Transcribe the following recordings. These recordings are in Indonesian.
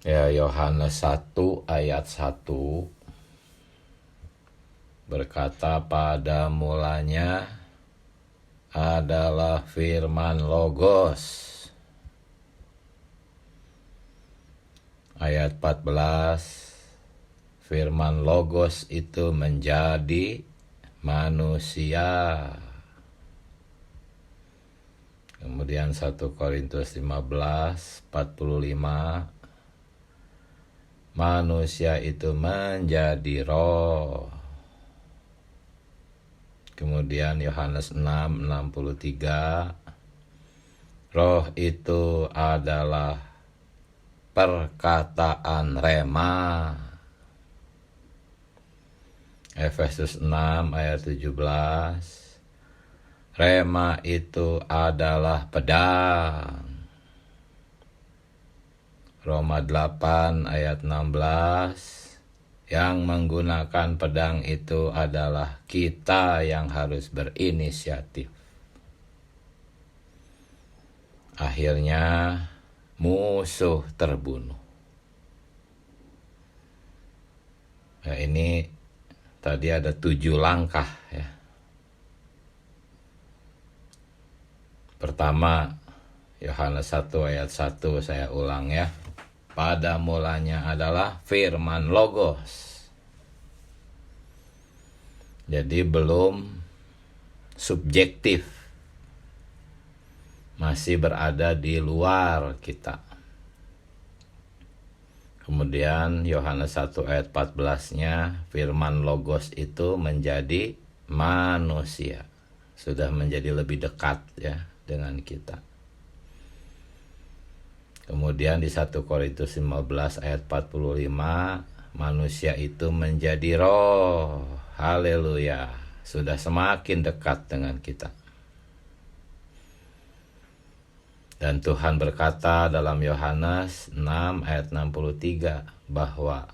Ya, Yohanes 1 ayat 1 berkata, pada mulanya adalah firman Logos. Ayat 14, firman Logos itu menjadi manusia. Kemudian 1 Korintus 15:45, manusia itu menjadi roh. Kemudian Yohanes 6:63, roh itu adalah perkataan rema. Efesus 6 ayat 17, rema itu adalah pedang. Roma 8 ayat 16, yang menggunakan pedang itu adalah kita yang harus berinisiatif. Akhirnya musuh terbunuh. Ya, ini tadi ada 7 langkah ya. Pertama, Yohanes 1 ayat 1 saya ulang ya. Pada mulanya adalah firman Logos. Jadi belum subjektif. Masih berada di luar kita. Kemudian Yohanes 1 ayat 14-nya, firman Logos itu menjadi manusia. Sudah menjadi lebih dekat ya dengan kita. Kemudian di 1 Korintus 15 ayat 45, manusia itu menjadi roh. Haleluya. Sudah semakin dekat dengan kita. Dan Tuhan berkata dalam Yohanes 6 ayat 63 bahwa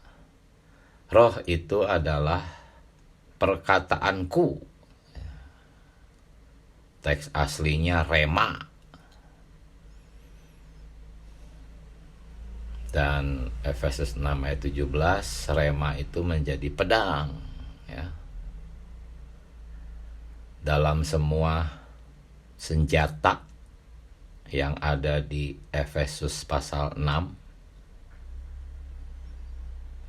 roh itu adalah perkataanku. Teks aslinya rema. Dan Efesus 6 ayat 17, rema itu menjadi pedang ya. Dalam semua senjata yang ada di Efesus pasal 6,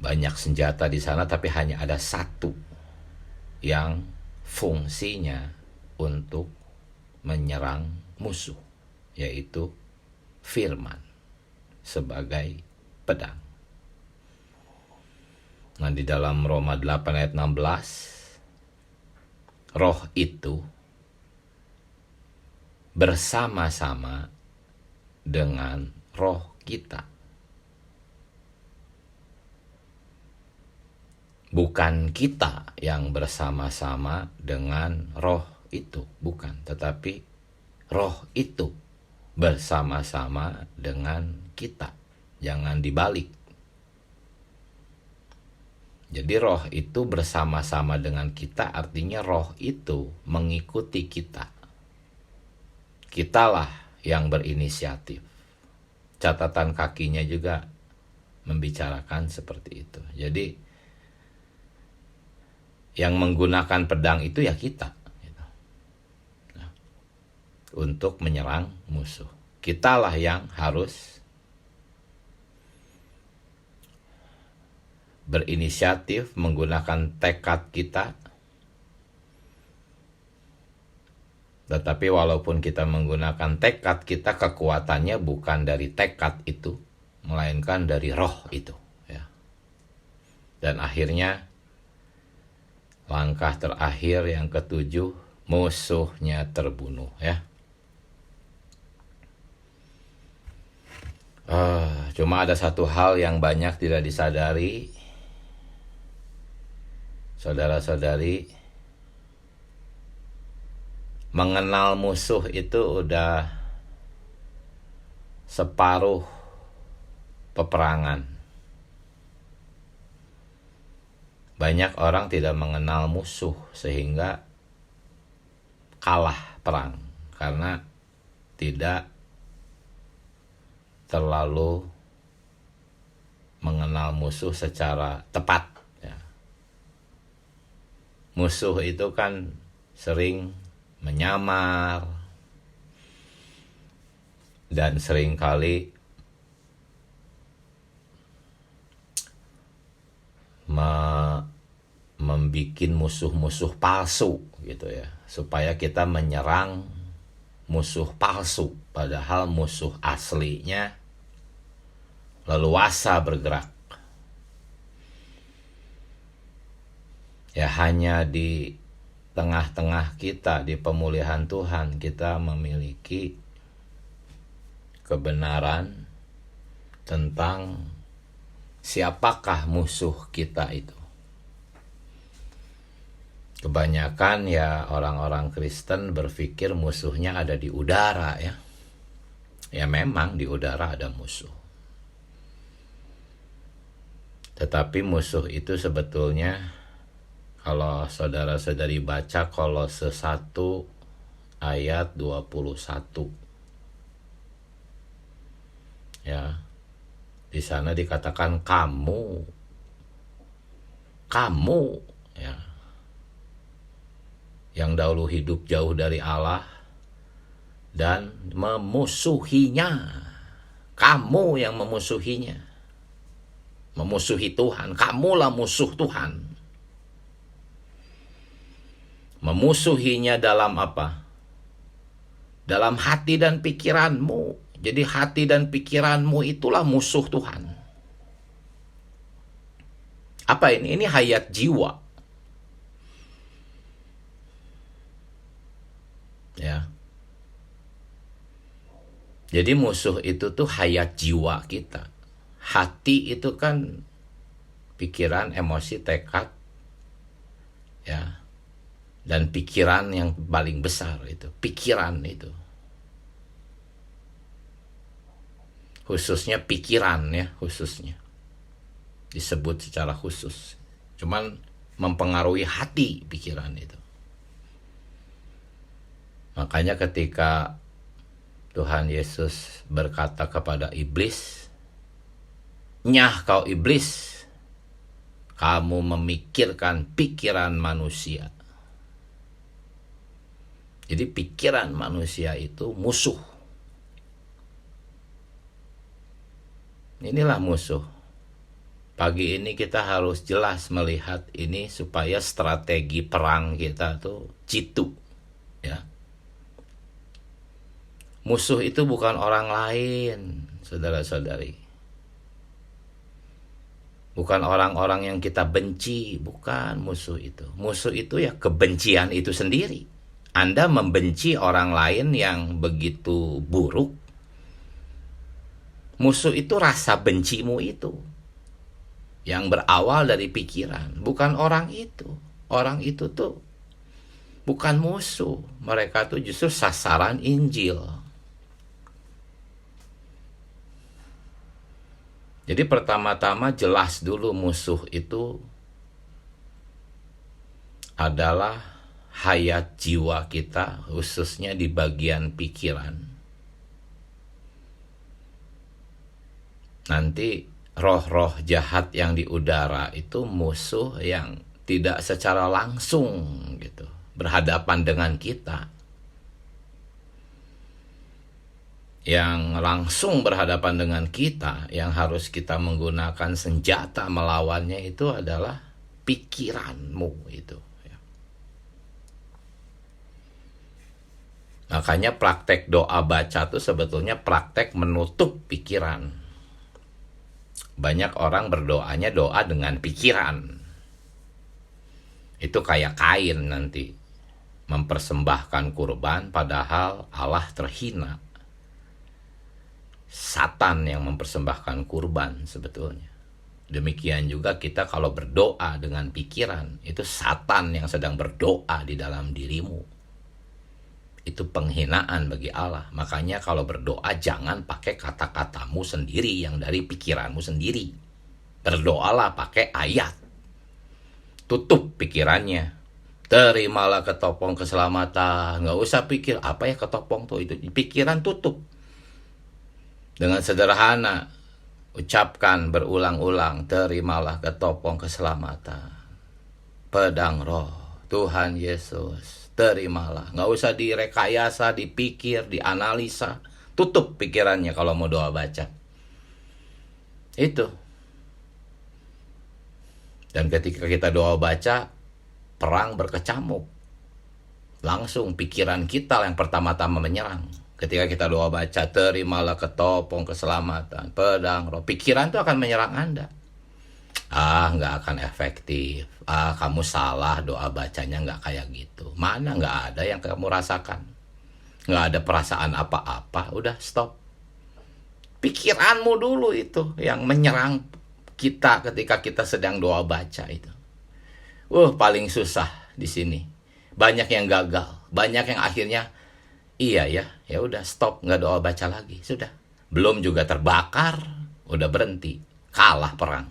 banyak senjata di sana, tapi hanya ada satu yang fungsinya untuk menyerang musuh, yaitu firman sebagai pedang. Nah, di dalam Roma 8 ayat 16, roh itu bersama-sama dengan roh kita. Bukan kita yang bersama-sama dengan roh itu, bukan, tetapi roh itu bersama-sama dengan kita. Jangan dibalik. Jadi roh itu bersama-sama dengan kita, artinya roh itu mengikuti kita. Kitalah yang berinisiatif. Catatan kakinya juga membicarakan seperti itu. Jadi yang menggunakan pedang itu ya kita gitu. Nah, untuk menyerang musuh. Kitalah yang harus berinisiatif, menggunakan tekad kita. Tetapi walaupun kita menggunakan tekad kita, kekuatannya bukan dari tekad itu, melainkan dari roh itu ya. Dan akhirnya langkah terakhir yang ketujuh, musuhnya terbunuh ya. Cuma ada satu hal yang banyak tidak disadari, saudara-saudari. Mengenal musuh itu udah separuh peperangan. Banyak orang tidak mengenal musuh sehingga kalah perang karena tidak terlalu mengenal musuh secara tepat. Ya. Musuh itu kan sering menyamar dan seringkali membikin musuh-musuh palsu gitu ya, supaya kita menyerang musuh palsu, padahal musuh aslinya leluasa bergerak. Ya, hanya di tengah-tengah kita, di pemulihan Tuhan, kita memiliki kebenaran tentang siapakah musuh kita itu. Kebanyakan ya orang-orang Kristen berpikir musuhnya ada di udara ya. Ya memang di udara ada musuh. Tetapi musuh itu sebetulnya, kalau saudara-saudari baca Kolose 1 ayat 21. Ya. Di sana dikatakan kamu ya, yang dahulu hidup jauh dari Allah dan memusuhinya. Kamu yang memusuhinya. Memusuhi Tuhan. Kamulah musuh Tuhan. Memusuhinya dalam apa? Dalam hati dan pikiranmu. Jadi hati dan pikiranmu itulah musuh Tuhan. Apa ini? Ini hayat jiwa. Ya. Jadi musuh itu tuh hayat jiwa kita. Hati itu kan pikiran, emosi, tekad. Ya. Dan pikiran yang paling besar itu, pikiran itu. Khususnya pikiran ya, khususnya. Disebut secara khusus. Cuman mempengaruhi hati pikiran itu. Makanya ketika Tuhan Yesus berkata kepada iblis, "Nyah kau iblis, kamu memikirkan pikiran manusia." Jadi pikiran manusia itu musuh. Inilah musuh. Pagi ini kita harus jelas melihat ini supaya strategi perang kita tuh jitu. Ya. Musuh itu bukan orang lain, saudara-saudari. Bukan orang-orang yang kita benci, bukan musuh itu. Musuh itu ya kebencian itu sendiri. Anda membenci orang lain yang begitu buruk. Musuh itu rasa bencimu itu. Yang berawal dari pikiran. Bukan orang itu. Orang itu tuh bukan musuh. Mereka tuh justru sasaran Injil. Jadi pertama-tama jelas dulu musuh itu adalah hayat jiwa kita, khususnya di bagian pikiran. Nanti roh-roh jahat yang di udara itu musuh yang tidak secara langsung gitu berhadapan dengan kita. Yang langsung berhadapan dengan kita, yang harus kita menggunakan senjata melawannya itu adalah pikiranmu itu. Makanya praktek doa baca itu sebetulnya praktek menutup pikiran. Banyak orang berdoanya doa dengan pikiran. Itu kayak Kain nanti. Mempersembahkan kurban padahal Allah terhina. Satan yang mempersembahkan kurban sebetulnya. Demikian juga kita kalau berdoa dengan pikiran. Itu Satan yang sedang berdoa di dalam dirimu. Itu penghinaan bagi Allah. Makanya kalau berdoa jangan pakai kata-katamu sendiri yang dari pikiranmu sendiri. Berdoalah pakai ayat. Tutup pikirannya. Terimalah ketopong keselamatan. Nggak usah pikir apa ya ketopong tuh itu. Pikiran tutup. Dengan sederhana. Ucapkan berulang-ulang, terimalah ketopong keselamatan. Pedang roh, Tuhan Yesus, terimalah. Nggak usah direkayasa, dipikir, dianalisa. Tutup pikirannya kalau mau doa baca. Itu. Dan ketika kita doa baca, perang berkecamuk. Langsung pikiran kita yang pertama-tama menyerang. Ketika kita doa baca, terimalah ketopong keselamatan, pedang roh. Pikiran itu akan menyerang Anda. Nggak akan efektif. Kamu salah, doa bacanya nggak kayak gitu. Mana nggak ada yang kamu rasakan. Nggak ada perasaan apa-apa. Udah stop. Pikiranmu dulu itu yang menyerang kita ketika kita sedang doa baca itu. Paling susah di sini. Banyak yang gagal. Banyak yang akhirnya, iya ya udah stop, nggak doa baca lagi. Sudah. Belum juga terbakar, udah berhenti. Kalah perang.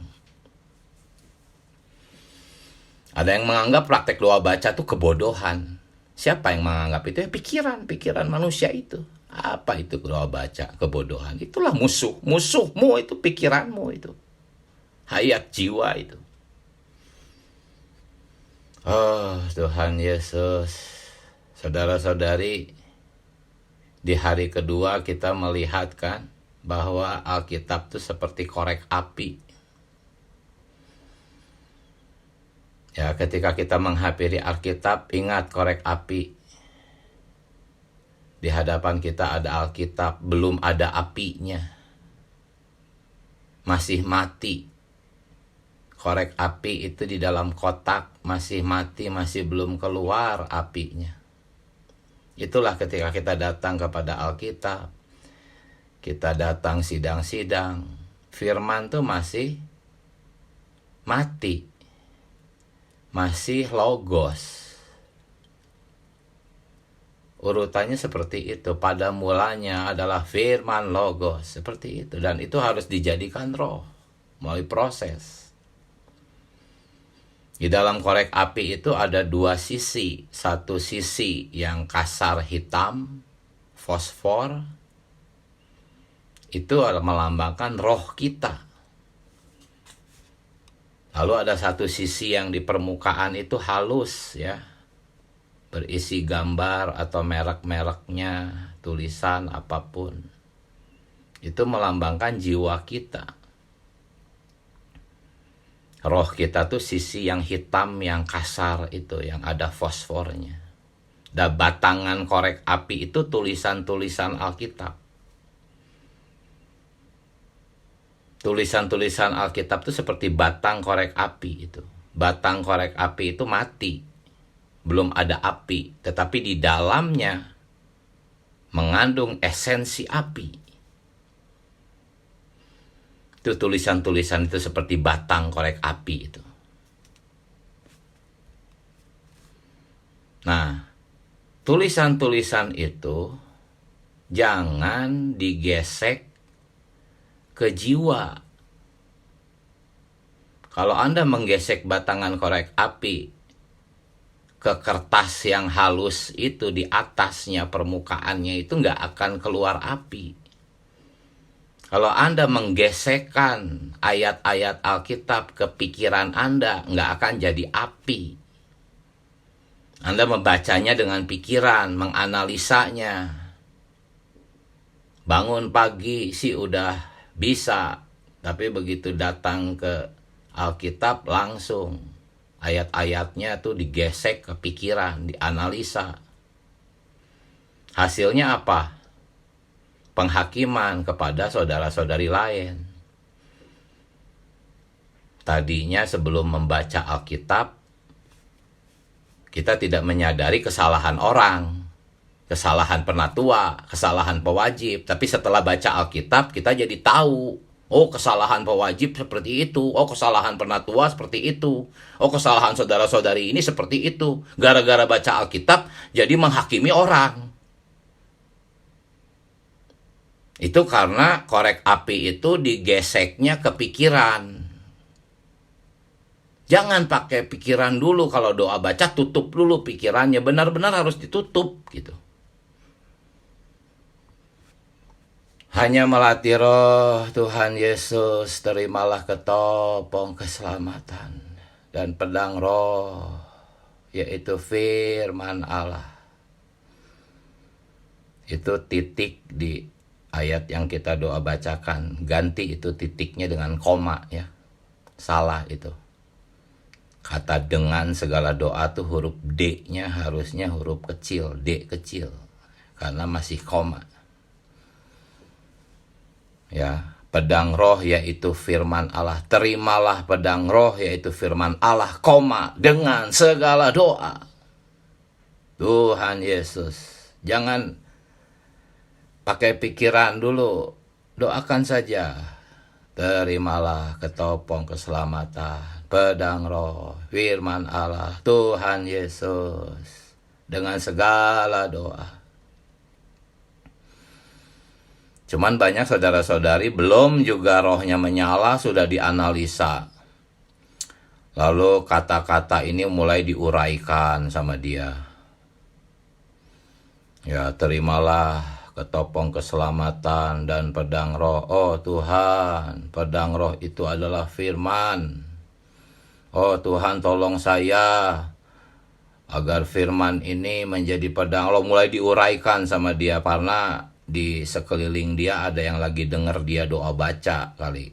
Ada yang menganggap praktek doa baca itu kebodohan. Siapa yang menganggap itu? Pikiran manusia itu. Apa itu doa baca? Kebodohan. Itulah musuh. Musuhmu itu pikiranmu itu. Hayat jiwa itu. Oh Tuhan Yesus. Saudara-saudari, di hari kedua kita melihat kan bahwa Alkitab itu seperti korek api. Ya, ketika kita menghampiri Alkitab, ingat korek api. Di hadapan kita ada Alkitab, belum ada apinya. Masih mati. Korek api itu di dalam kotak, masih mati, masih belum keluar apinya. Itulah ketika kita datang kepada Alkitab. Kita datang sidang-sidang. Firman tuh masih mati. Masih logos. Urutannya seperti itu. Pada mulanya adalah firman logos. Seperti itu. Dan itu harus dijadikan roh. Melalui proses. Di dalam korek api itu ada dua sisi. Satu sisi yang kasar hitam. Fosfor. Itu melambangkan roh kita. Lalu ada satu sisi yang di permukaan itu halus ya. Berisi gambar atau merek-mereknya, tulisan apapun. Itu melambangkan jiwa kita. Roh kita tuh sisi yang hitam, yang kasar itu, yang ada fosfornya. Dan batangan korek api itu tulisan-tulisan Alkitab. Tulisan-tulisan Alkitab itu seperti batang korek api itu. Batang korek api itu mati. Belum ada api. Tetapi di dalamnya mengandung esensi api. Itu tulisan-tulisan itu seperti batang korek api itu. Nah, tulisan-tulisan itu jangan digesek ke jiwa. Kalau Anda menggesek batangan korek api ke kertas yang halus itu, di atasnya permukaannya itu nggak akan keluar api. Kalau Anda menggesekkan ayat-ayat Alkitab ke pikiran Anda, nggak akan jadi api. Anda membacanya dengan pikiran, menganalisanya. Bangun pagi sih udah bisa, tapi begitu datang ke Alkitab langsung ayat-ayatnya tuh digesek ke pikiran, dianalisa. Hasilnya apa? Penghakiman kepada saudara-saudari lain. Tadinya sebelum membaca Alkitab, kita tidak menyadari kesalahan orang. Kesalahan penatua, kesalahan pewajib. Tapi setelah baca Alkitab, kita jadi tahu. Oh, kesalahan pewajib seperti itu. Oh, kesalahan penatua seperti itu. Oh, kesalahan saudara-saudari ini seperti itu. Gara-gara baca Alkitab, jadi menghakimi orang. Itu karena korek api itu digeseknya ke pikiran. Jangan pakai pikiran dulu kalau doa baca, tutup dulu pikirannya. Benar-benar harus ditutup gitu. Hanya melatih roh Tuhan Yesus, terimalah ketopong keselamatan dan pedang roh, yaitu firman Allah. Itu titik di ayat yang kita doa bacakan. Ganti itu titiknya dengan koma ya. Salah itu. Kata dengan segala doa tuh huruf D-nya harusnya huruf kecil, D kecil. Karena masih koma. Ya, pedang roh yaitu firman Allah. Terimalah pedang roh yaitu firman Allah, koma, dengan segala doa. Tuhan Yesus, jangan pakai pikiran dulu, doakan saja. Terimalah ketopong keselamatan, pedang roh, firman Allah, Tuhan Yesus, dengan segala doa. Cuman banyak saudara-saudari belum juga rohnya menyala, sudah dianalisa. Lalu kata-kata ini mulai diuraikan sama dia. Ya, terimalah ketopong keselamatan dan pedang roh. Oh Tuhan, pedang roh itu adalah firman. Oh Tuhan, tolong saya agar firman ini menjadi pedang roh. Mulai diuraikan sama dia karena di sekeliling dia ada yang lagi denger dia doa baca kali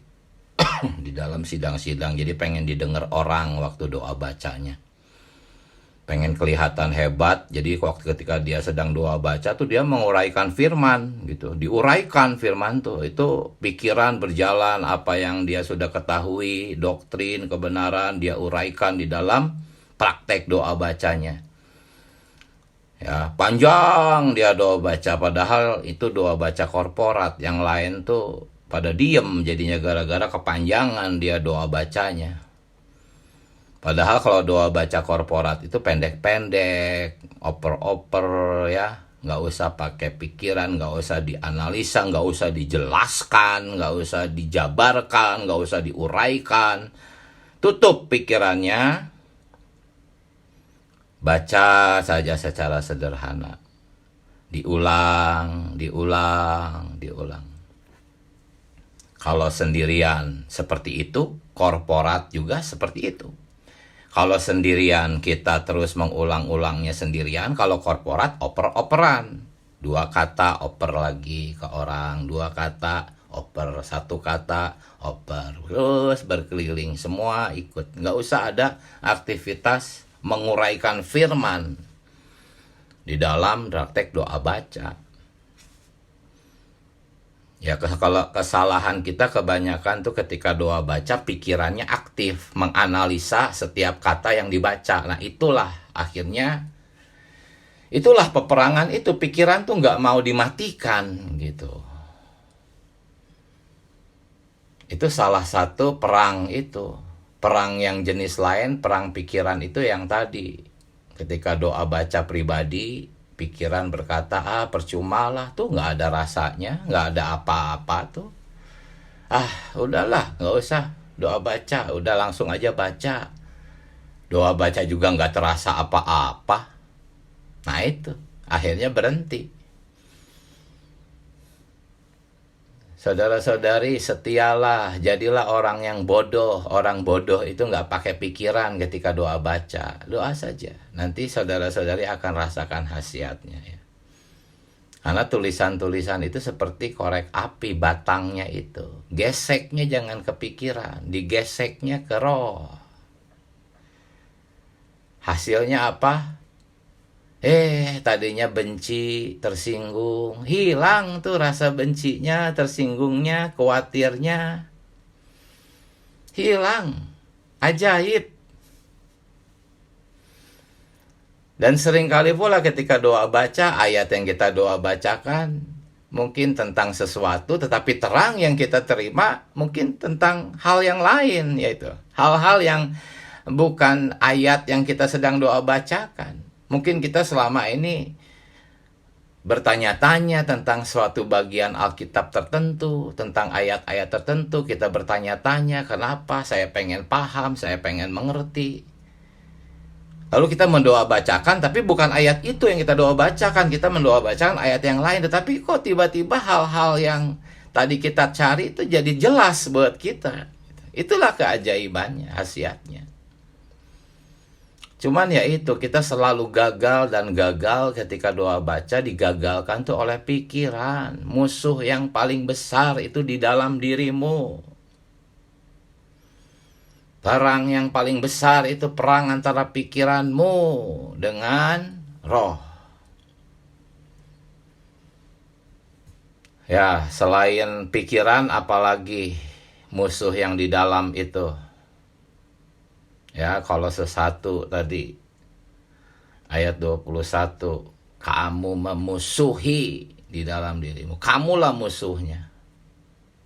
di dalam sidang-sidang, jadi pengen didengar orang waktu doa bacanya, pengen kelihatan hebat. Jadi waktu ketika dia sedang doa baca tuh dia menguraikan firman gitu, diuraikan firman tuh, itu pikiran berjalan, apa yang dia sudah ketahui, doktrin, kebenaran, dia uraikan di dalam praktek doa bacanya. Ya, panjang dia doa baca, padahal itu doa baca korporat. Yang lain tuh pada diem jadinya gara-gara kepanjangan dia doa bacanya. Padahal kalau doa baca korporat itu pendek-pendek, oper-oper ya. Nggak usah pakai pikiran, nggak usah dianalisa, nggak usah dijelaskan, nggak usah dijabarkan, nggak usah diuraikan. Tutup pikirannya. Baca saja secara sederhana. Diulang. Kalau sendirian seperti itu, korporat juga seperti itu. Kalau sendirian kita terus mengulang-ulangnya sendirian, kalau korporat oper-operan. 2 kata oper lagi ke orang, 2 kata oper, 1 kata oper. Terus berkeliling, semua ikut. Nggak usah ada aktivitas menguraikan firman di dalam praktek doa baca. Ya, kalau kesalahan kita kebanyakan tuh ketika doa baca pikirannya aktif menganalisa setiap kata yang dibaca. Nah itulah akhirnya, itulah peperangan itu, pikiran tuh nggak mau dimatikan gitu. Itu salah satu perang itu. Perang yang jenis lain, perang pikiran itu yang tadi. Ketika doa baca pribadi, pikiran berkata, percumalah tuh, nggak ada rasanya, nggak ada apa-apa tuh. Udahlah, nggak usah doa baca, udah langsung aja baca. Doa baca juga nggak terasa apa-apa. Nah itu, akhirnya berhenti. Saudara-saudari, setialah, jadilah orang yang bodoh. Orang bodoh itu nggak pakai pikiran ketika doa baca. Doa saja. Nanti saudara-saudari akan rasakan khasiatnya. Ya. Karena tulisan-tulisan itu seperti korek api, batangnya itu. Geseknya jangan ke pikiran, digeseknya ke roh. Hasilnya apa? Tadinya benci, tersinggung, hilang tuh rasa bencinya, tersinggungnya, khawatirnya. Hilang. Ajaib. Dan seringkali pula ketika doa baca, ayat yang kita doa bacakan mungkin tentang sesuatu, tetapi terang yang kita terima mungkin tentang hal yang lain, yaitu hal-hal yang bukan ayat yang kita sedang doa bacakan. Mungkin kita selama ini bertanya-tanya tentang suatu bagian Alkitab tertentu, tentang ayat-ayat tertentu, kita bertanya-tanya, kenapa? Saya pengen paham, saya pengen mengerti. Lalu kita mendoa bacakan, tapi bukan ayat itu yang kita doa bacakan, kita mendoa bacakan ayat yang lain, tetapi kok tiba-tiba hal-hal yang tadi kita cari itu jadi jelas buat kita. Itulah keajaibannya, khasiatnya. Cuman ya itu, kita selalu gagal dan gagal ketika doa baca digagalkan tuh oleh pikiran. Musuh yang paling besar itu di dalam dirimu. Perang yang paling besar itu perang antara pikiranmu dengan roh. Ya, selain pikiran apalagi musuh yang di dalam itu. Ya, Kolose 1 tadi ayat 21, kamu memusuhi di dalam dirimu. Kamulah musuhnya.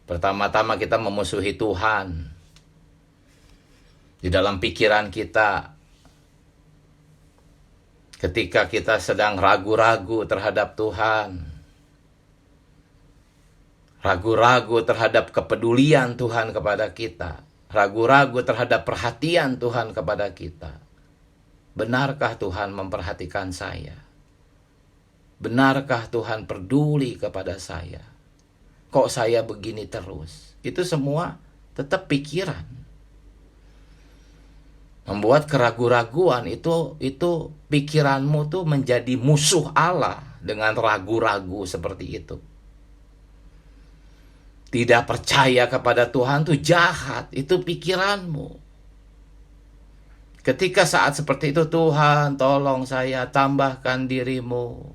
Pertama-tama kita memusuhi Tuhan. Di dalam pikiran kita. Ketika kita sedang ragu-ragu terhadap Tuhan. Ragu-ragu terhadap kepedulian Tuhan kepada kita. Ragu-ragu terhadap perhatian Tuhan kepada kita. Benarkah Tuhan memperhatikan saya? Benarkah Tuhan peduli kepada saya? Kok saya begini terus? Itu semua tetap pikiran. Membuat keraguan-raguan itu pikiranmu tuh menjadi musuh Allah dengan ragu-ragu seperti itu. Tidak percaya kepada Tuhan tuh jahat, itu pikiranmu. Ketika saat seperti itu, Tuhan tolong saya, tambahkan dirimu.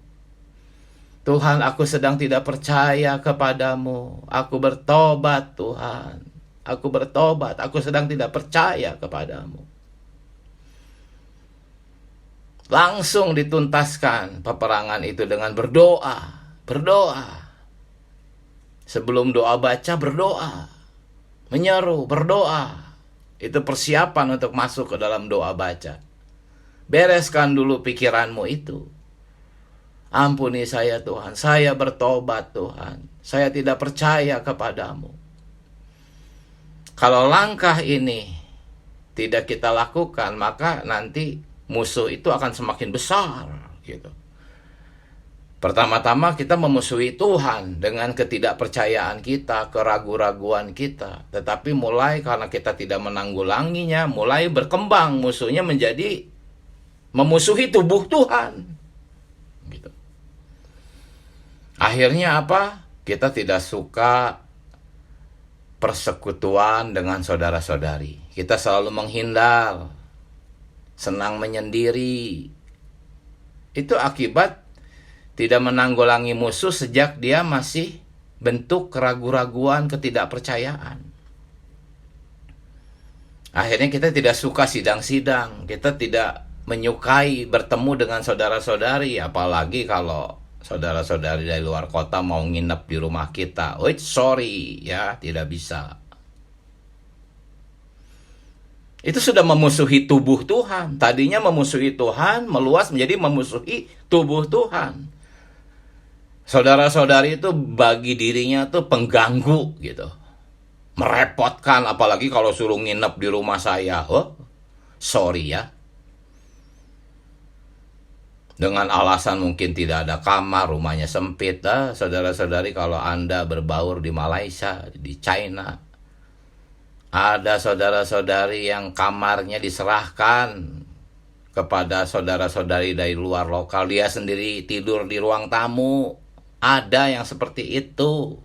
Tuhan, aku sedang tidak percaya kepadamu. Aku bertobat Tuhan. Aku bertobat, aku sedang tidak percaya kepadamu. Langsung dituntaskan peperangan itu dengan berdoa. Berdoa. Sebelum doa baca, berdoa. Menyeru, berdoa. Itu persiapan untuk masuk ke dalam doa baca. Bereskan dulu pikiranmu itu. Ampuni saya Tuhan, saya bertobat Tuhan. Saya tidak percaya kepadamu. Kalau langkah ini tidak kita lakukan, maka nanti musuh itu akan semakin besar gitu. Pertama-tama kita memusuhi Tuhan dengan ketidakpercayaan kita, keraguan-raguan kita. Tetapi mulai karena kita tidak menanggulanginya, mulai berkembang musuhnya menjadi memusuhi tubuh Tuhan. Gitu. Akhirnya apa? Kita tidak suka persekutuan dengan saudara-saudari. Kita selalu menghindar, senang menyendiri. Itu akibat tidak menanggulangi musuh sejak dia masih bentuk keraguan-raguan, ketidakpercayaan. Akhirnya kita tidak suka sidang-sidang, kita tidak menyukai bertemu dengan saudara-saudari, apalagi kalau saudara-saudari dari luar kota mau nginep di rumah kita. Oh, sorry ya, tidak bisa. Itu sudah memusuhi tubuh Tuhan. Tadinya memusuhi Tuhan, meluas menjadi memusuhi tubuh Tuhan. Saudara-saudari itu bagi dirinya tuh pengganggu gitu. Merepotkan, apalagi kalau suruh nginep di rumah saya. Oh, sorry ya. Dengan alasan mungkin tidak ada kamar, rumahnya sempit. Saudara-saudari, kalau Anda berbaur di Malaysia, di China, ada saudara-saudari yang kamarnya diserahkan kepada saudara-saudari dari luar lokal. Dia sendiri tidur di ruang tamu. Ada yang seperti itu.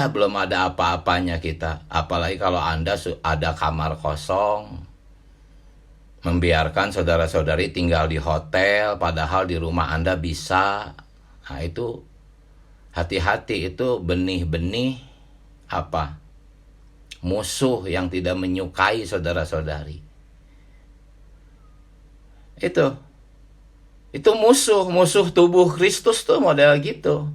Belum ada apa-apanya kita. Apalagi kalau Anda ada kamar kosong. Membiarkan saudara-saudari tinggal di hotel, padahal di rumah Anda bisa. Nah itu, hati-hati, itu benih-benih apa? Musuh yang tidak menyukai saudara-saudari. Itu musuh tubuh Kristus tuh model gitu.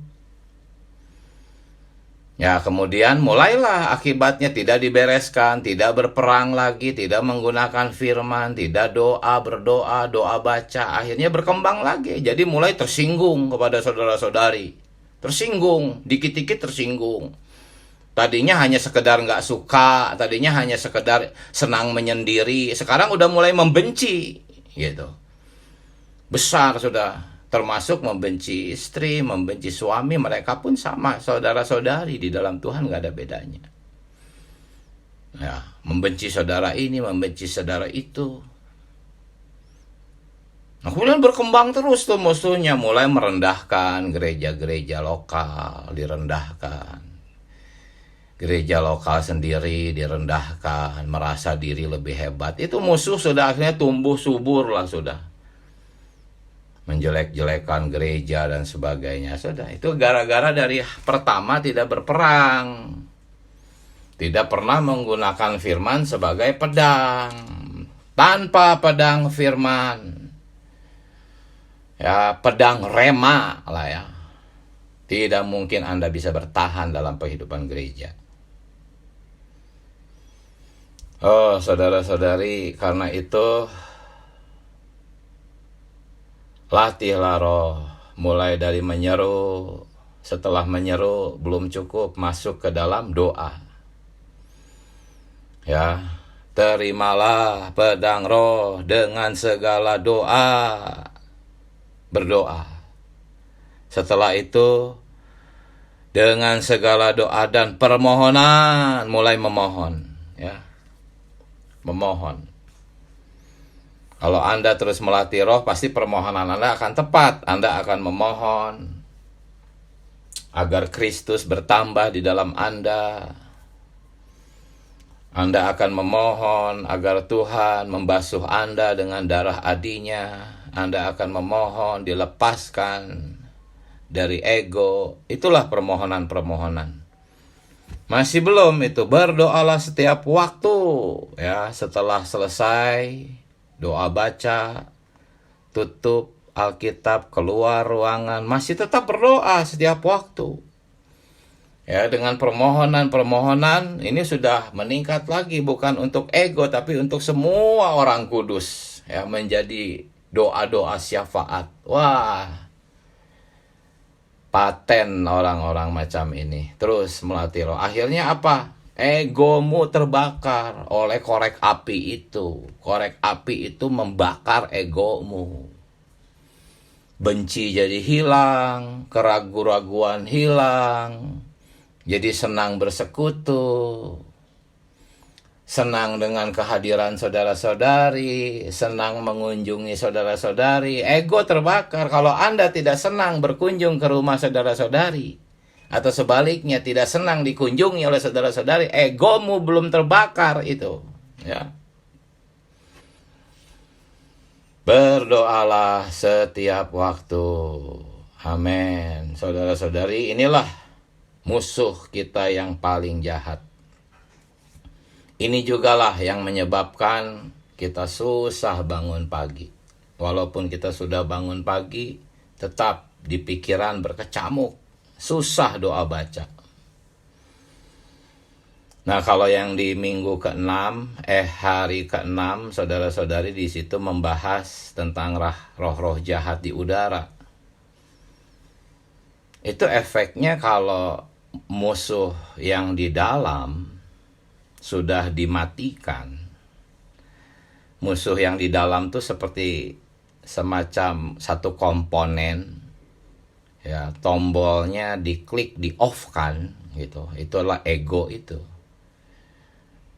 Ya, kemudian mulailah akibatnya tidak dibereskan, tidak berperang lagi, tidak menggunakan firman, tidak berdoa, doa baca. Akhirnya berkembang lagi. Jadi mulai tersinggung kepada saudara-saudari. Tersinggung, dikit-dikit tersinggung. Tadinya hanya sekedar nggak suka, tadinya hanya sekedar senang menyendiri. Sekarang udah mulai membenci, gitu. Besar sudah. Termasuk membenci istri, membenci suami, mereka pun sama, saudara-saudari di dalam Tuhan gak ada bedanya. Ya, membenci saudara ini, membenci saudara itu. Nah, kemudian berkembang terus tuh musuhnya, mulai merendahkan gereja-gereja lokal, direndahkan. Gereja lokal sendiri direndahkan, merasa diri lebih hebat. Itu musuh sudah akhirnya tumbuh subur lah sudah. Menjelek-jelekan gereja dan sebagainya. Sudah, itu gara-gara dari pertama tidak berperang. Tidak pernah menggunakan firman sebagai pedang. Tanpa pedang firman, ya, pedang rema lah ya, tidak mungkin Anda bisa bertahan dalam kehidupan gereja. Oh, saudara-saudari, karena itu latihlah roh, mulai dari menyeru. Setelah menyeru belum cukup, masuk ke dalam doa. Ya, terimalah pedang roh dengan segala doa. Berdoa. Setelah itu dengan segala doa dan permohonan mulai memohon, ya. Memohon. Kalau Anda terus melatih roh, pasti permohonan Anda akan tepat. Anda akan memohon agar Kristus bertambah di dalam Anda. Anda akan memohon agar Tuhan membasuh Anda dengan darah adinya. Anda akan memohon dilepaskan dari ego. Itulah permohonan-permohonan. Masih belum itu, berdoalah setiap waktu. Ya, setelah selesai doa baca, tutup Alkitab, keluar ruangan, masih tetap berdoa setiap waktu. Ya, dengan permohonan-permohonan ini sudah meningkat lagi, bukan untuk ego tapi untuk semua orang kudus, ya, menjadi doa-doa syafaat. Wah, paten orang-orang macam ini. Terus melatih roh. Akhirnya apa? Egomu terbakar oleh korek api itu. Korek api itu membakar egomu. Benci jadi hilang, keraguan-raguan hilang. Jadi senang bersekutu. Senang dengan kehadiran saudara-saudari, senang mengunjungi saudara-saudari. Ego terbakar kalau Anda tidak senang berkunjung ke rumah saudara-saudari, atau sebaliknya tidak senang dikunjungi oleh saudara-saudari, egomu belum terbakar itu, ya. Berdoalah setiap waktu. Amin. Saudara-saudari, inilah musuh kita yang paling jahat. Ini jugalah yang menyebabkan kita susah bangun pagi. Walaupun kita sudah bangun pagi, tetap di pikiran berkecamuk. Susah doa baca. Nah, kalau yang di minggu ke-6, hari ke-6, saudara-saudari di situ membahas tentang roh-roh jahat di udara. Itu efeknya kalau musuh yang di dalam sudah dimatikan. Musuh yang di dalam tuh seperti semacam satu komponen, ya, tombolnya diklik, di off kan gitu. Itulah ego itu.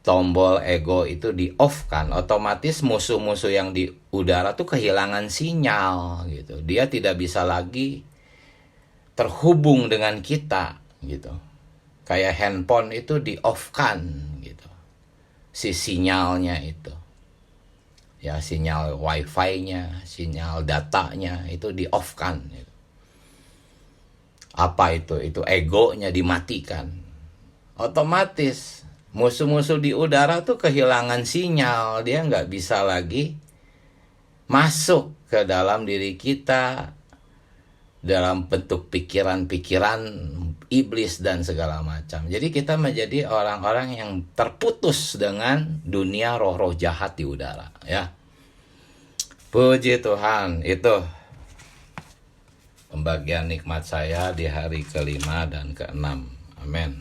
Tombol ego itu di off kan, otomatis musuh-musuh yang di udara tuh kehilangan sinyal gitu. Dia tidak bisa lagi terhubung dengan kita gitu. Kayak handphone itu di off kan gitu, si sinyalnya itu, ya, sinyal wifi-nya, sinyal datanya itu di off kan gitu. Apa itu egonya dimatikan. Otomatis musuh-musuh di udara tuh kehilangan sinyal. Dia nggak bisa lagi masuk ke dalam diri kita dalam bentuk pikiran-pikiran iblis dan segala macam. Jadi kita menjadi orang-orang yang terputus dengan dunia roh-roh jahat di udara, ya. Puji Tuhan. Itu pembagian nikmat saya di hari ke-5 dan ke-6. Amin.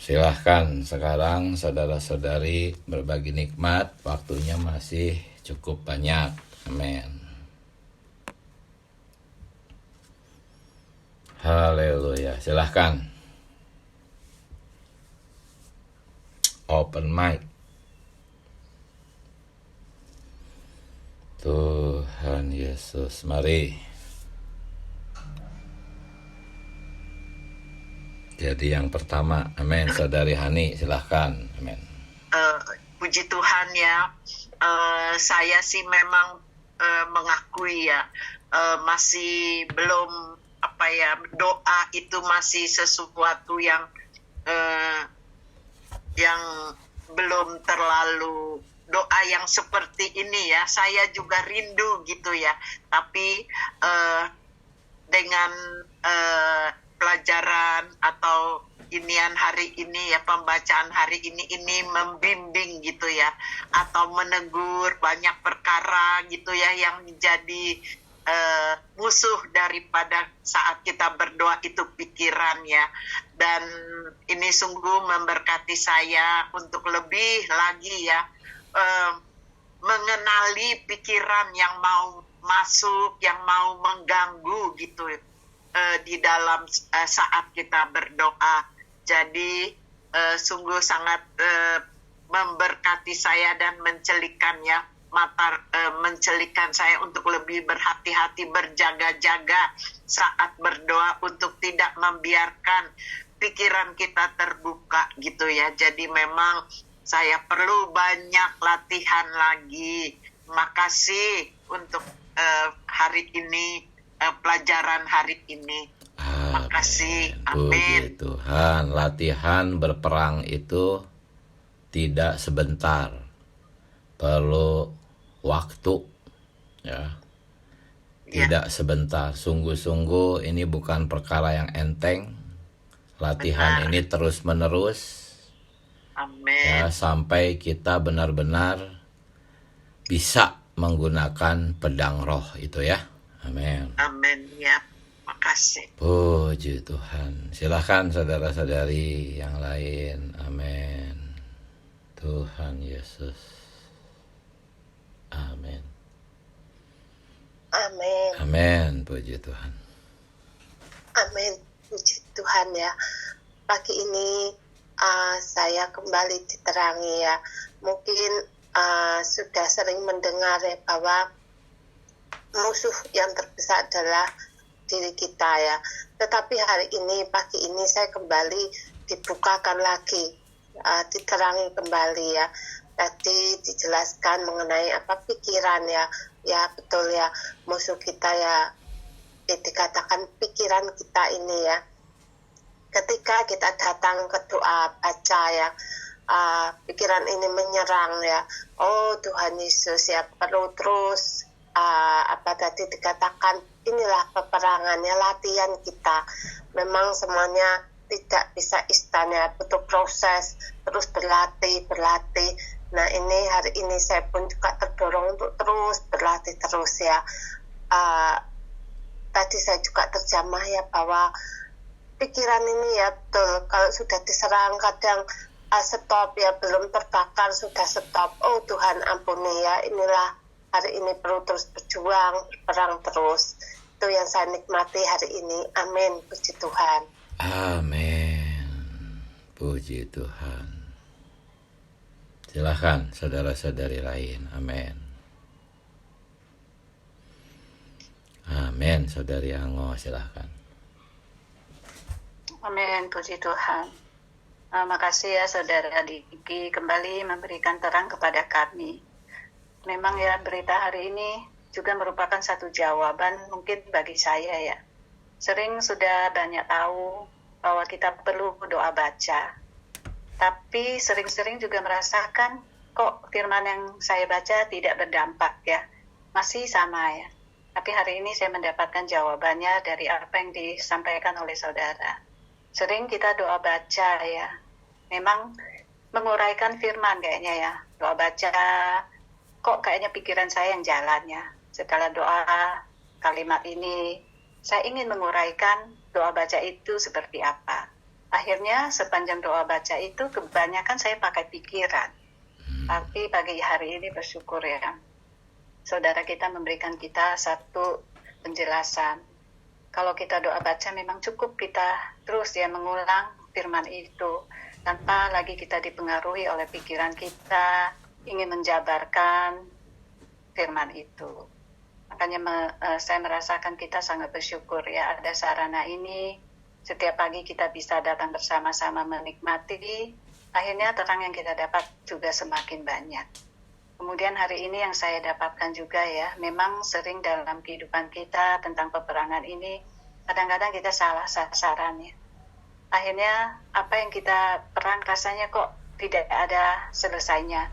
Silahkan sekarang saudara-saudari berbagi nikmat. Waktunya masih cukup banyak. Amin. Haleluya. Silahkan. Open mic. Tuhan Yesus, mari. Jadi yang pertama, amin. Saudari Hani, silahkan. Amin. Puji Tuhan ya. Saya sih memang mengakui ya, masih belum doa itu masih sesuatu yang belum terlalu doa yang seperti ini ya. Saya juga rindu gitu ya. Tapi dengan pelajaran atau inian hari ini ya, pembacaan hari ini membimbing gitu ya, atau menegur banyak perkara gitu ya yang jadi musuh daripada saat kita berdoa itu pikiran ya. Dan ini sungguh memberkati saya untuk lebih lagi ya mengenali pikiran yang mau masuk, yang mau mengganggu gitu di dalam saat kita berdoa. Jadi sungguh sangat memberkati saya dan mencelikannya mencelikan saya untuk lebih berhati-hati, berjaga-jaga saat berdoa untuk tidak membiarkan pikiran kita terbuka gitu ya. Jadi memang saya perlu banyak latihan lagi. Makasih untuk hari ini, pelajaran hari ini. Makasih. Amin. Puji Tuhan. Latihan berperang itu tidak sebentar, perlu waktu ya. Tidak sebentar. Sungguh-sungguh ini bukan perkara yang enteng. Latihan ini terus menerus. Amin. Ya, sampai kita benar-benar bisa menggunakan pedang roh itu ya. Amin. Amin ya. Makasih. Puji Tuhan. Silakan saudara-saudari yang lain. Amin. Tuhan Yesus. Amin. Amin. Amin. Puji Tuhan. Amin. Puji Tuhan ya. Pagi ini saya kembali diterangi ya. Mungkin sudah sering mendengar ya bahwa musuh yang terbesar adalah diri kita ya. Tetapi hari ini, pagi ini saya kembali dibukakan lagi, diterangi kembali ya. Tadi dijelaskan mengenai pikiran ya. Ya betul ya, musuh kita ya, dikatakan pikiran kita ini ya. Ketika kita datang ke doa baca ya, pikiran ini menyerang ya. Oh Tuhan Yesus ya, perlu terus tadi dikatakan, inilah peperangannya, latihan kita. Memang semuanya tidak bisa instan ya, butuh proses, terus berlatih. Nah ini hari ini saya pun juga terdorong untuk terus berlatih terus ya. Tadi saya juga terjamah ya bahwa pikiran ini ya betul, kalau sudah diserang kadang stop ya, belum terbakar sudah stop. Oh Tuhan ampuni ya, inilah hari ini perlu terus berjuang, berperang terus. Itu yang saya nikmati hari ini. Amin. Puji Tuhan. Amin. Puji Tuhan. Silahkan saudara-saudari lain. Amin. Amin. Saudari Ango, silahkan. Amin. Puji Tuhan. Makasih ya saudara Diki kembali memberikan terang kepada kami. Memang ya berita hari ini juga merupakan satu jawaban mungkin bagi saya ya. Sering sudah banyak tahu bahwa kita perlu doa baca. Tapi sering-sering juga merasakan kok firman yang saya baca tidak berdampak ya. Masih sama ya. Tapi hari ini saya mendapatkan jawabannya dari apa yang disampaikan oleh saudara. Sering kita doa baca ya. Memang menguraikan firman kayaknya ya. Doa baca kok kayaknya pikiran saya yang jalannya. Setelah doa kalimat ini, saya ingin menguraikan doa baca itu seperti apa. Akhirnya sepanjang doa baca itu kebanyakan saya pakai pikiran. Tapi pagi hari ini bersyukur ya. saudara kita memberikan kita satu penjelasan. Kalau kita doa baca memang cukup kita terus ya mengulang firman itu, tanpa lagi kita dipengaruhi oleh pikiran kita ingin menjabarkan firman itu. Makanya saya merasakan kita sangat bersyukur ya ada sarana ini. Setiap pagi kita bisa datang bersama-sama menikmati, akhirnya terang yang kita dapat juga semakin banyak. Kemudian hari ini yang saya dapatkan juga ya, memang sering dalam kehidupan kita tentang peperangan ini, kadang-kadang kita salah sasaran ya. Akhirnya apa yang kita perang rasanya kok tidak ada selesainya.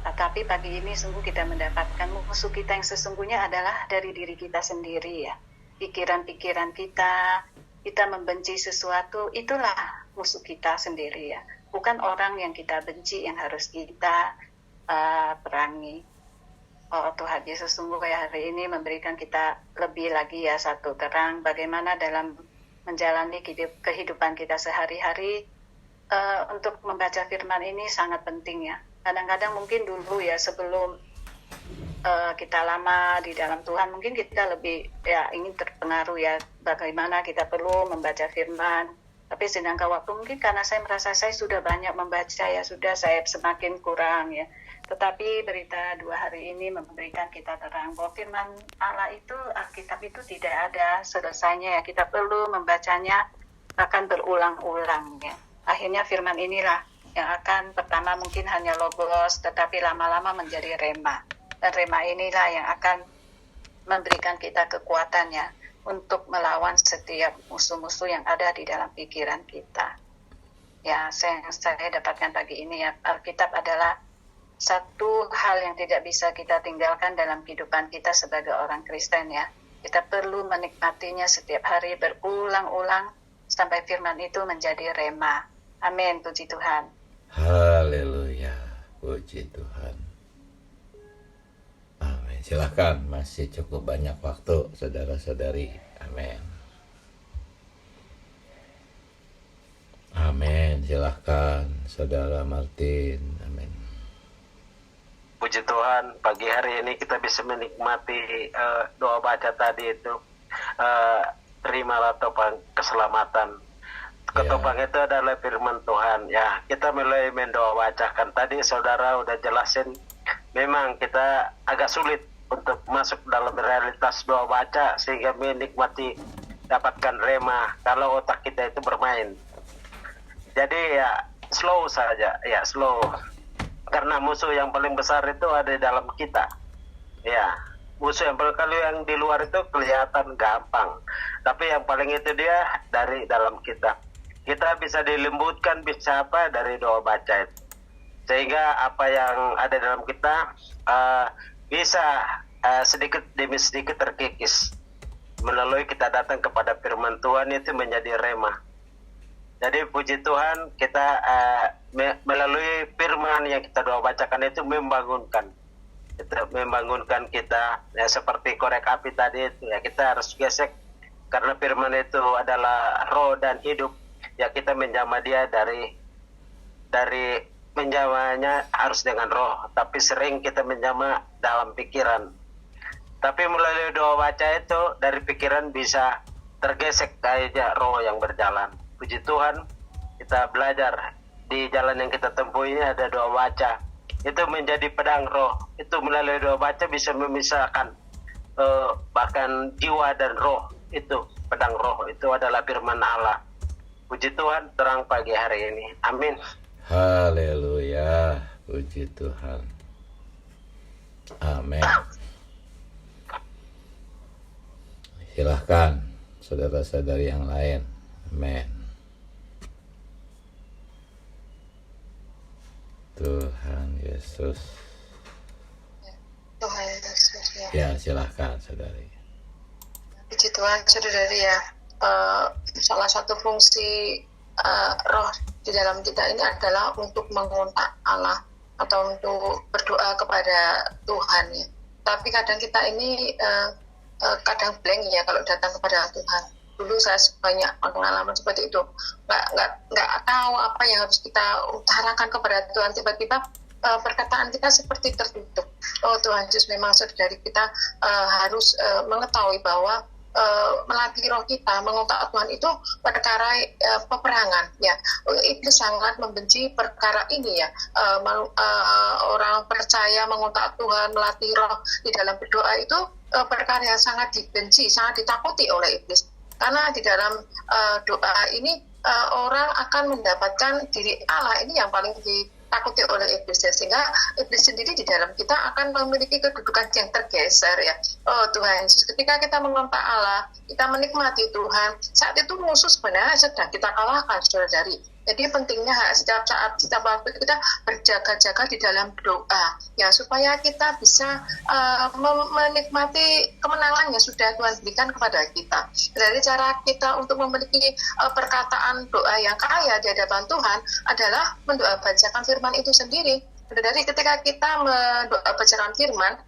Tapi pagi ini sungguh kita mendapatkan musuh kita yang sesungguhnya adalah dari diri kita sendiri ya. Pikiran-pikiran kita membenci sesuatu, itulah musuh kita sendiri ya. Bukan orang yang kita benci yang harus kita perangi. Oh Tuhan Yesus sungguh kayak hari ini memberikan kita lebih lagi ya satu terang bagaimana dalam menjalani kehidupan kita sehari-hari. Untuk membaca firman ini sangat penting ya. Kadang-kadang mungkin dulu ya sebelum kita lama di dalam Tuhan mungkin kita lebih ya ingin terpengaruh ya bagaimana kita perlu membaca firman. Tapi sedangkan waktu mungkin karena saya merasa saya sudah banyak membaca ya sudah saya semakin kurang ya. Tetapi berita 2 hari ini memberikan kita terang bahwa firman Allah itu, Alkitab itu tidak ada selesainya ya. Kita perlu membacanya akan berulang-ulang ya. Akhirnya firman inilah yang akan pertama mungkin hanya logos, tetapi lama-lama menjadi rema. Dan rema inilah yang akan memberikan kita kekuatannya untuk melawan setiap musuh-musuh yang ada di dalam pikiran kita. Ya, saya dapatkan pagi ini ya, Alkitab adalah satu hal yang tidak bisa kita tinggalkan dalam kehidupan kita sebagai orang Kristen ya. Kita perlu menikmatinya setiap hari berulang-ulang sampai firman itu menjadi rema. Amin, puji Tuhan. Haleluya, puji Tuhan. Amin. Silakan, masih cukup banyak waktu, saudara-saudari. Amin. Amin. Silakan, saudara Martin. Amin. Puji Tuhan, pagi hari ini kita bisa menikmati doa baca tadi itu. Terimalah topang keselamatan. Ketopang itu adalah firman Tuhan. Ya, kita mulai mendoa bacakan. Tadi saudara udah jelasin, memang kita agak sulit untuk masuk dalam realitas doa baca sehingga menikmati dapatkan rema kalau otak kita itu bermain. Jadi ya slow saja, ya slow. Karena musuh yang paling besar itu ada di dalam kita. Ya, musuh yang kalau yang di luar itu kelihatan gampang. Tapi yang paling itu dia dari dalam kita. Kita bisa dilembutkan, bisa apa dari doa baca itu. Sehingga apa yang ada dalam kita bisa sedikit demi sedikit terkikis. Melalui kita datang kepada firman Tuhan itu menjadi rema. Jadi puji Tuhan kita melalui firman yang kita doa bacakan itu membangunkan kita ya, seperti korek api tadi itu ya kita harus gesek karena firman itu adalah roh dan hidup ya kita menjamah dia dari menjamahnya harus dengan roh tapi sering kita menjamah dalam pikiran tapi melalui doa baca itu dari pikiran bisa tergesek kayak roh yang berjalan. Puji Tuhan, kita belajar di jalan yang kita tempuh ini ada doa baca. Itu menjadi pedang roh. Itu melalui doa baca bisa memisahkan bahkan jiwa dan roh. Itu pedang roh. Itu adalah firman Allah. Puji Tuhan, terang pagi hari ini. Amin. Haleluya, puji Tuhan. Amin. Silahkan, saudara-saudari yang lain. Amin. Tuhan Yesus. Tuhan Yesus ya. Ya, silahkan saudari. Puji Tuhan, saudari ya. Salah satu fungsi roh di dalam kita ini adalah untuk mengontak Allah atau untuk berdoa kepada Tuhan ya. Tapi kadang kita ini kadang blank ya kalau datang kepada Tuhan. Dulu saya banyak pengalaman seperti itu, nggak tahu apa yang harus kita utarakan kepada Tuhan. Tiba-tiba perkataan kita seperti tertutup. Oh Tuhan Yesus, memang saudari kita harus mengetahui bahwa melatih roh kita mengontak Tuhan itu perkara peperangan ya. Iblis sangat membenci perkara ini ya. Orang percaya mengontak Tuhan, melatih roh di dalam berdoa itu perkara yang sangat dibenci, sangat ditakuti oleh iblis. Karena di dalam doa ini orang akan mendapatkan diri Allah, ini yang paling ditakuti oleh iblis ya. Sehingga iblis sendiri di dalam kita akan memiliki kedudukan yang tergeser ya. Oh Tuhan Yesus, ketika kita mengontak Allah, kita menikmati Tuhan, saat itu musuh sebenarnya sedang kita kalahkan, saudari. Jadi pentingnya setiap saat, setiap waktu kita berjaga-jaga di dalam doa ya, supaya kita bisa menikmati kemenangan yang sudah Tuhan berikan kepada kita. Dari cara kita untuk memiliki perkataan doa yang kaya di hadapan Tuhan adalah mendoa bacakan firman itu sendiri. Dari ketika kita mendoa bacakan firman,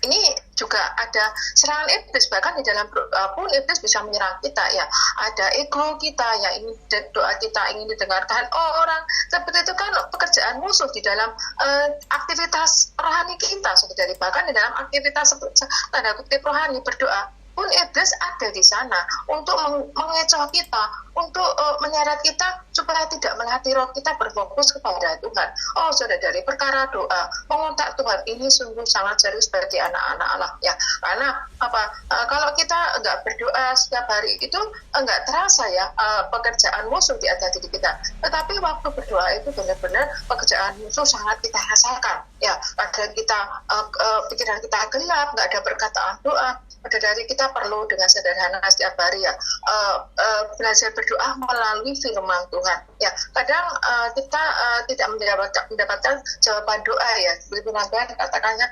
ini juga ada serangan iblis, bahkan di dalam doa pun iblis bisa menyerang kita ya. Ada ego kita ya, ingin doa kita ingin didengarkan orang, seperti itu kan pekerjaan musuh di dalam aktivitas rohani kita, saudari. Bahkan di dalam aktivitas tanda kutip rohani berdoa pun iblis ada di sana untuk mengecoh kita, untuk menyeret kita supaya tidak melatih roh kita berfokus kepada Tuhan. Oh saudara, dari perkara doa mengontak Tuhan ini sungguh sangat serius bagi anak-anak Allah ya. Karena kalau kita enggak berdoa setiap hari itu enggak terasa ya pekerjaan musuh di atas diri kita. Tetapi waktu berdoa itu benar-benar pekerjaan musuh sangat kita rasakan ya. Kadang kita pikiran kita gelap, enggak ada perkataan doa. Dari kita perlu dengan sederhana setiap hari ya belajar berdoa melalui firman Tuhan ya. Kadang kita tidak mendapatkan jawaban doa ya, seperti Tuhan katakannya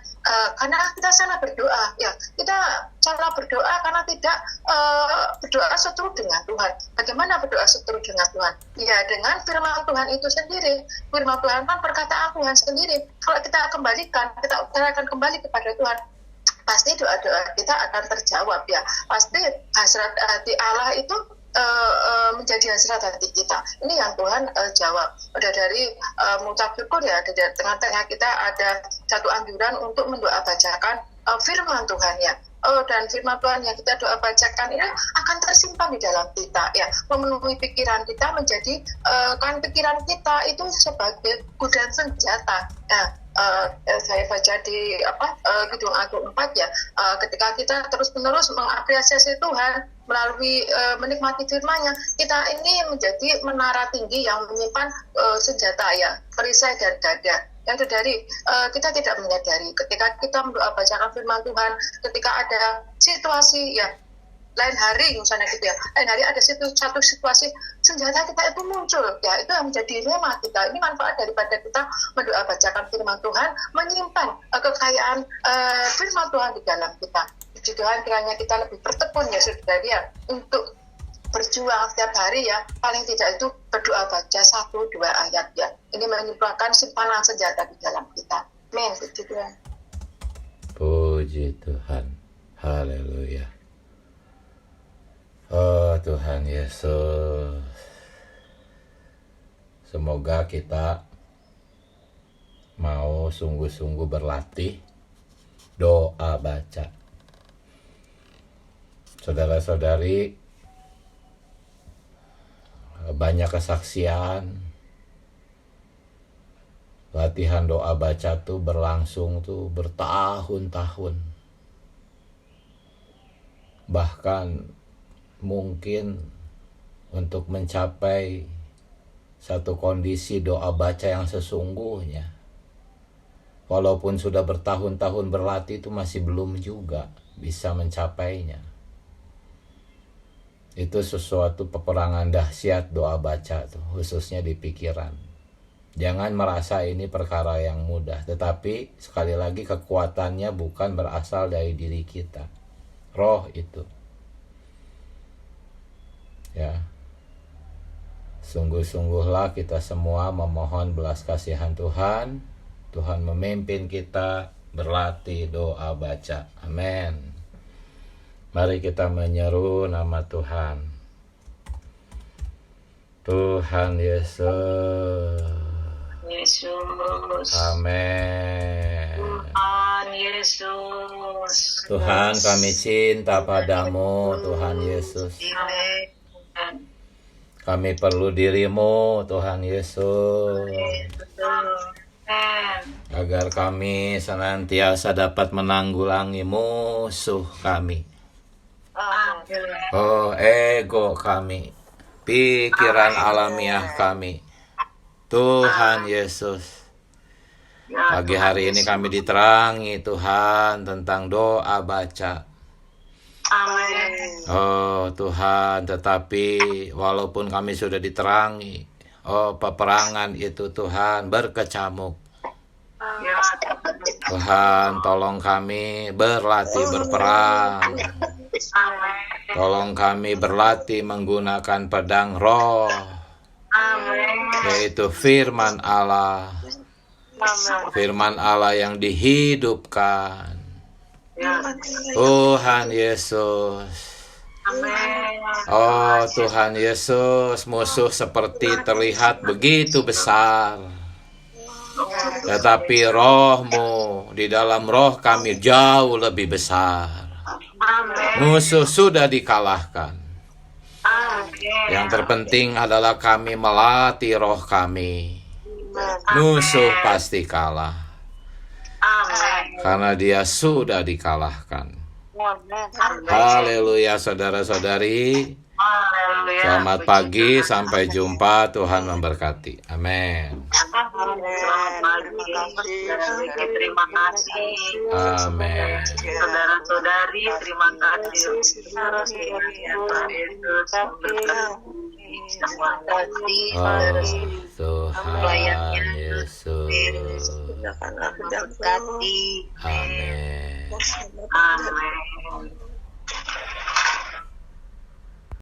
karena kita salah berdoa ya. Kita salah berdoa karena tidak berdoa seturut dengan Tuhan. Bagaimana berdoa seturut dengan Tuhan? Ya dengan firman Tuhan itu sendiri. Firman Tuhan kan perkataan Tuhan sendiri. Kalau kita kembalikan, kita utarakan kembali kepada Tuhan, pasti doa-doa kita akan terjawab ya. Pasti hasrat hati Allah itu menjadi hasrat hati kita. Ini yang Tuhan jawab. Udah dari mengucap syukur ya, di tengah-tengah kita ada satu anjuran untuk mendoa bacakan firman Tuhan ya. Dan firman Tuhan yang kita doa bacakan ini akan tersimpan di dalam kita ya, memenuhi pikiran kita, menjadi kan pikiran kita itu sebagai gudang senjata ya. Saya baca di Kidung Agung 4 ya, ketika kita terus-menerus mengapresiasi Tuhan melalui menikmati firman-Nya, kita ini menjadi menara tinggi yang menyimpan senjata ya, perisai dan dada. Yang dari kita tidak menyadari ketika kita mendoa bacakan firman Tuhan, ketika ada situasi ya, lain hari misalnya gitu ya, lain hari ada satu situasi senjata kita itu muncul ya, itu yang menjadi rema kita. Ini manfaat daripada kita mendoa bacakan firman Tuhan, menyimpan kekayaan firman Tuhan di dalam kita. Puji Tuhan, kiranya kita lebih bertekun ya saudara ya, untuk berjuang setiap hari ya, paling tidak itu berdoa baca 1-2 ayat ya. Ini menyimpan simpanan senjata di dalam kita. Amin. Puji Tuhan. Puji Tuhan. Haleluya. Oh Tuhan Yesus, semoga kita mau sungguh-sungguh berlatih doa baca. Saudara-saudari, banyak kesaksian latihan doa baca tuh berlangsung tuh bertahun-tahun, bahkan mungkin untuk mencapai satu kondisi doa baca yang sesungguhnya, walaupun sudah bertahun-tahun berlatih, itu masih belum juga bisa mencapainya. Itu sesuatu peperangan dahsyat doa baca tuh, khususnya di pikiran. Jangan merasa ini perkara yang mudah, tetapi sekali lagi kekuatannya bukan berasal dari diri kita, roh itu ya. Sungguh-sungguhlah kita semua memohon belas kasihan Tuhan. Tuhan memimpin kita berlatih doa baca. Amin. Mari kita menyeru nama Tuhan. Tuhan Yesus, Yesus. Amin. Tuhan Yesus. Tuhan, kami cinta padamu, Tuhan Yesus. Amin. Kami perlu dirimu, Tuhan Yesus, Amin. agar kami senantiasa dapat menanggulangi musuh kami. Amin. Oh, ego kami, pikiran alamiah kami. Tuhan Yesus, pagi hari ini kami diterangi Tuhan tentang doa baca. Amin. Oh Tuhan, tetapi walaupun kami sudah diterangi, oh peperangan itu Tuhan berkecamuk. Ya, Tuhan, tolong kami berlatih berperang. Amin. Tolong kami berlatih menggunakan pedang roh, Amin. yaitu firman Allah. Firman Allah yang dihidupkan. Tuhan Yesus. Amin. Oh Tuhan Yesus, musuh seperti terlihat begitu besar. Tetapi roh-Mu, di dalam roh kami jauh lebih besar. Amin. Musuh sudah dikalahkan. Amin. Yang terpenting adalah kami melatih roh kami. Musuh pasti kalah. Amin. Karena dia sudah dikalahkan. Haleluya saudara-saudari. Haleluya. Selamat pagi, sampai jumpa. Tuhan memberkati. Amin. Selamat pagi. Saudara-saudari, terima kasih. Amin. Saudara-saudari, terima kasih. Ya, Tuhan Yesus memberkati. Terima kasih. Oh, Tuhan Yesus. Berkati. Amin. Amin.